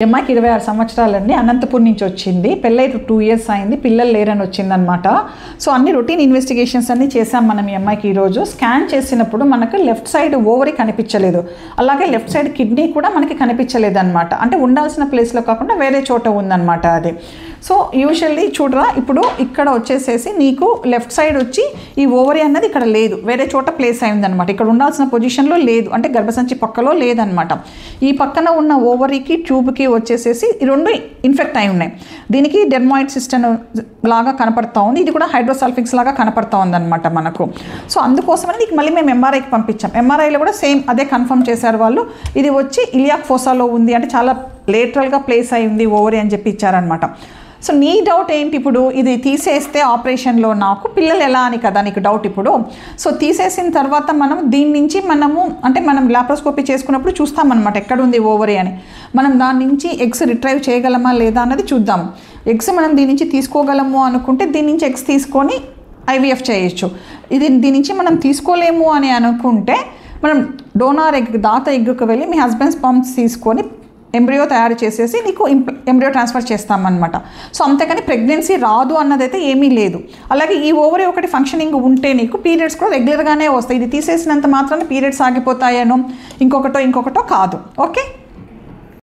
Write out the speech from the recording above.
అమ్మాయికి 26 సంవత్సరాలండి. అనంతపూర్ నుంచి వచ్చింది. పెళ్ళై 2 ఇయర్స్ అయింది. పిల్లలు లేరని వచ్చిందనమాట. సో అన్ని రొటీన్ ఇన్వెస్టిగేషన్స్ అన్ని చేసాం మనం ఈ అమ్మాయికి. ఈరోజు స్కాన్ చేసినప్పుడు మనకు లెఫ్ట్ సైడ్ ఓవరీ కనిపించలేదు, అలాగే లెఫ్ట్ సైడ్ కిడ్నీ కూడా మనకి కనిపించలేదు అనమాట. అంటే ఉండాల్సిన ప్లేస్లో కాకుండా వేరే చోట ఉందన్నమాట అది. సో యూజువల్లీ చూడరా, ఇప్పుడు ఇక్కడ వచ్చేసేసి నీకు లెఫ్ట్ సైడ్ వచ్చి ఈ ఓవరీ అన్నది ఇక్కడ లేదు, వేరే చోట ప్లేస్ అయిందనమాట. ఇక్కడ ఉండాల్సిన పొజిషన్లో లేదు, అంటే గర్భసంచి పక్కలో లేదనమాట. ఈ పక్కన ఉన్న ఓవరీకి ట్యూబ్కి వచ్చేసేసి ఈ రెండు ఇన్ఫెక్ట్ అయి ఉన్నాయి. దీనికి డెర్మాయిడ్ సిస్టమ్ లాగా కనపడతా ఉంది, ఇది కూడా హైడ్రోసల్ఫిక్స్ లాగా కనపడతా ఉందన్నమాట మనకు. సో అందుకోసమని నీకు మళ్ళీ మేము ఎంఆర్ఐకి పంపించాం. ఎంఆర్ఐలో కూడా సేమ్ అదే కన్ఫర్మ్ చేశారు వాళ్ళు. ఇది వచ్చి ఇలియాక్ ఫోసాలో ఉంది, అంటే చాలా లేటరల్గా ప్లేస్ అయి ఉంది ఓవరీ అని చెప్పి ఇచ్చారనమాట. సో నీ డౌట్ ఏంటి ఇప్పుడు, ఇది తీసేస్తే ఆపరేషన్లో నాకు పిల్లలు ఎలా అని కదా నీకు డౌట్ ఇప్పుడు. సో తీసేసిన తర్వాత మనం దీని నుంచి మనం లాప్రోస్కోపీ చేసుకున్నప్పుడు చూస్తామన్నమాట ఎక్కడ ఉంది ఓవరీ అని. మనం దాని నుంచి ఎగ్స్ రిట్రైవ్ చేయగలమా లేదా అన్నది చూద్దాం. ఎగ్స్ మనం దీని నుంచి తీసుకోగలము అనుకుంటే దీని నుంచి ఎగ్స్ తీసుకొని ఐవీఎఫ్ చేయొచ్చు. దీని నుంచి మనం తీసుకోలేము అని అనుకుంటే మనం డోనార్ ఎగ్, దాత ఎగ్కి వెళ్ళి మీ హస్బెండ్ స్పర్మ్స్ తీసుకొని ఎంబ్రియో తయారు చేసేసి నీకు ఎంబ్రియో ట్రాన్స్ఫర్ చేస్తామన్నమాట. సో అంతేకాని ప్రెగ్నెన్సీ రాదు అన్నదైతే ఏమీ లేదు. అలాగే ఈ ఓవరీ ఒకటి ఫంక్షనింగ్ ఉంటే నీకు పీరియడ్స్ కూడా రెగ్యులర్గానే వస్తాయి. ఇది తీసేసినంత మాత్రాన పీరియడ్స్ ఆగిపోతాయనో ఇంకొకటో కాదు. ఓకే.